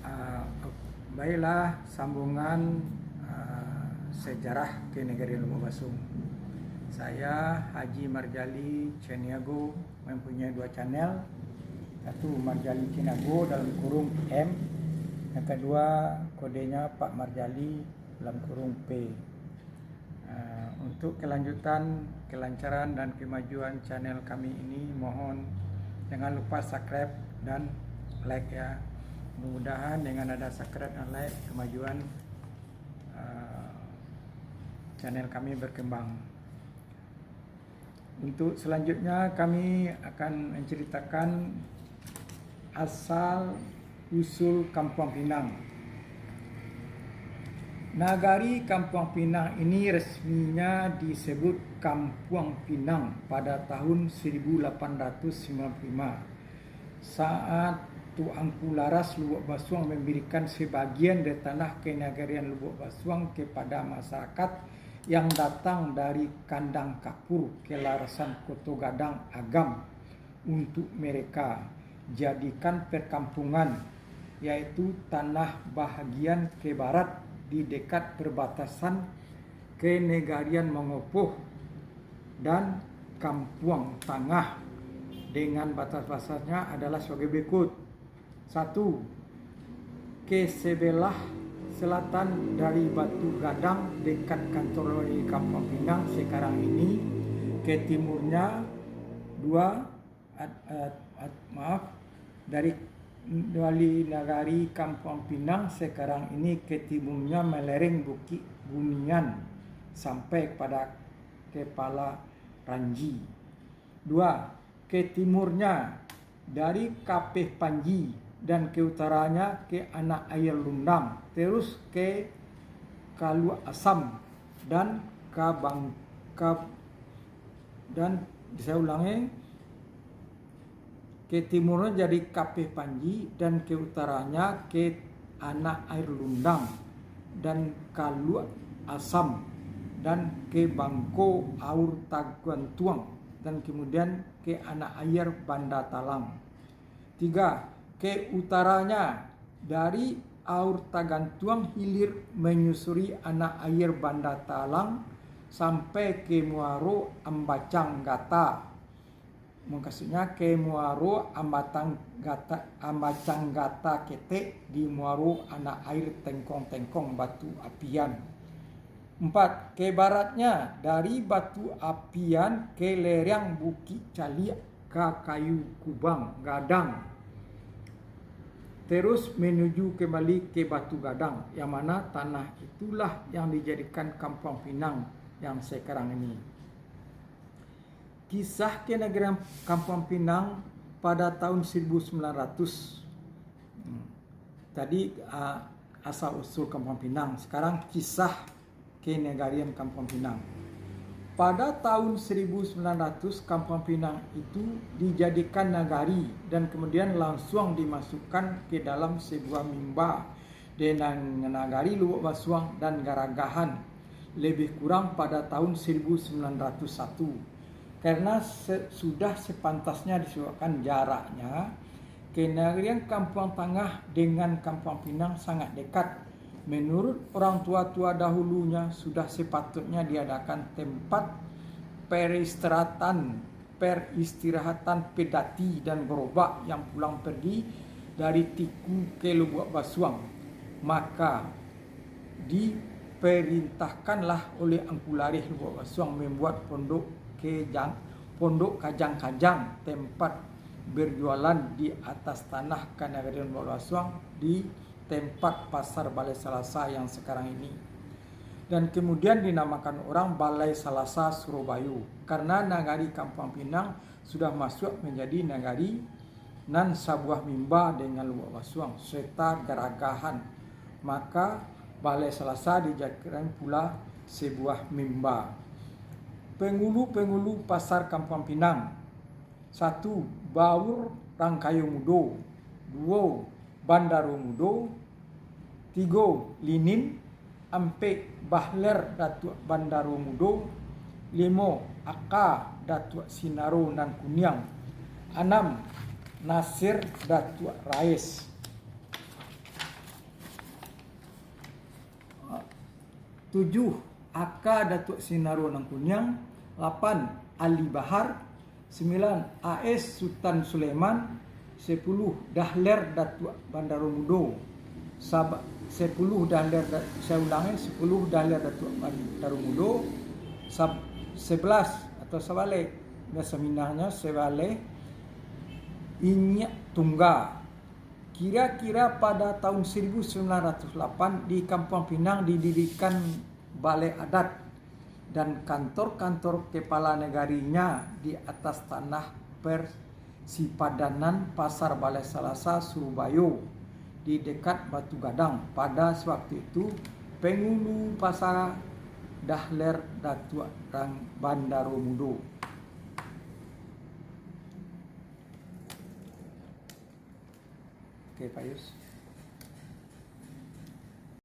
Uh, Baiklah, sambungan sejarah ke negeri Lubuk Basung. Saya Haji Marjali Ceniago mempunyai 2 channel. Satu Marjali Ceniago dalam kurung M, yang kedua kodenya Pak Marjali dalam kurung P. Untuk kelanjutan, kelancaran dan kemajuan channel kami ini, mohon jangan lupa subscribe dan like ya. Mudah-mudahan dengan ada subscribe dan like, kemajuan channel kami berkembang. Untuk selanjutnya kami akan menceritakan asal usul Kampung Pinang. Nagari Kampung Pinang ini resminya disebut Kampung Pinang pada tahun 1895 saat Tuanku Laras Lubuk Basuang memberikan sebagian dari tanah kenagarian Lubuk Basuang kepada masyarakat yang datang dari Kandang Kapur, Kelarasan Koto Gadang Agam untuk mereka jadikan perkampungan, yaitu tanah bahagian ke barat di dekat perbatasan kenegarian Mongopoh dan Kampung Tengah dengan batas-batasnya adalah sebagai berikut. 1. Ke sebelah selatan dari Batu Gadang dekat kantor di Kampung Pinang sekarang ini. Ke timurnya 2 dari nagari Kampung Pinang sekarang ini, ke timurnya melereng Bukit Bunian sampai pada Kepala Ranji. 2. Ke timurnya dari Kapeh Panji dan ke utaranya ke Anak Air Lundang, terus ke Kalu Asam dan dan saya ulangi, ke timurnya dari Kapeh Panji dan ke utaranya ke Anak Air Lundang dan Kalu Asam dan ke Bangko Aur Taguantuang dan kemudian ke Anak Air Banda Talang. 3. Ke utaranya dari Aur Tagantuang hilir menyusuri Anak Air Banda Talang sampai ke Muaro Ambacang Gata. Maksudnya ke Muaro Ambacang Gata Ketek di Muaro Anak Air Tengkong Batu Apian. 4. Ke baratnya dari Batu Apian ke lereng Bukit Cali ke Kayu Kubang Gadang, terus menuju kembali ke Batu Gadang, yang mana tanah itulah yang dijadikan Kampung Pinang yang sekarang ini. Kisah kenegarian Kampung Pinang pada tahun 1900. Tadi asal usul Kampung Pinang, sekarang kisah kenegarian Kampung Pinang. Pada tahun 1900 Kampung Pinang itu dijadikan nagari dan kemudian langsung dimasukkan ke dalam sebuah mimba dengan nagari Lubuk Basuang dan Garagahan lebih kurang pada tahun 1901. Karena sudah sepantasnya disebabkan jaraknya, kenegarian Kampung Tengah dengan Kampung Pinang sangat dekat. Menurut orang tua-tua dahulunya sudah sepatutnya diadakan tempat peristirahatan pedati dan gerobak yang pulang pergi dari Tiku ke Lubuk Basuang. Maka diperintahkanlah oleh Angku Laris Lubuk Basuang membuat pondok kajang-kajang, tempat berjualan di atas tanah kenegarian Lubuk Basuang di tempat Pasar Balai Salasa yang sekarang ini, dan kemudian dinamakan orang Balai Salasa Surabaya karena nagari Kampung Pinang sudah masuk menjadi nagari nan sebuah mimba dengan Lubuk Basuang serta Garagahan, maka Balai Salasa dijadikan pula sebuah mimba. Penghulu pasar Kampung Pinang: 1. Baur Rangkayo Mudo. 2. Bandaro Mudo. 3. Linin Ampe Bahler Datuk Bandaro Mudo. 5. Aka Datuk Sinaro nan Kuniang. 6. Nasir Datuk Rais. 7. Aka Datuk Sinaru Nangkunyang. 8. Ali Bahar. 9. AS Sultan Sulaiman. 10. Dahler Datuk Bandarumudo. 10 Dahler, saya ulangi, 10 Dahler Datuk Bandarumudo. 11 atau sebalik, bahasa Minangnya sebalik, Inyak Tungga. Kira-kira pada tahun 1908 di Kampung Pinang didirikan balai adat dan kantor-kantor kepala negarinya di atas tanah Persipadanan Pasar Balai Salasa, Surabaya di dekat Batu Gadang. Pada waktu itu penghulu pasar Dahler Datuk Bandarumudo. Oke, Pak Yus.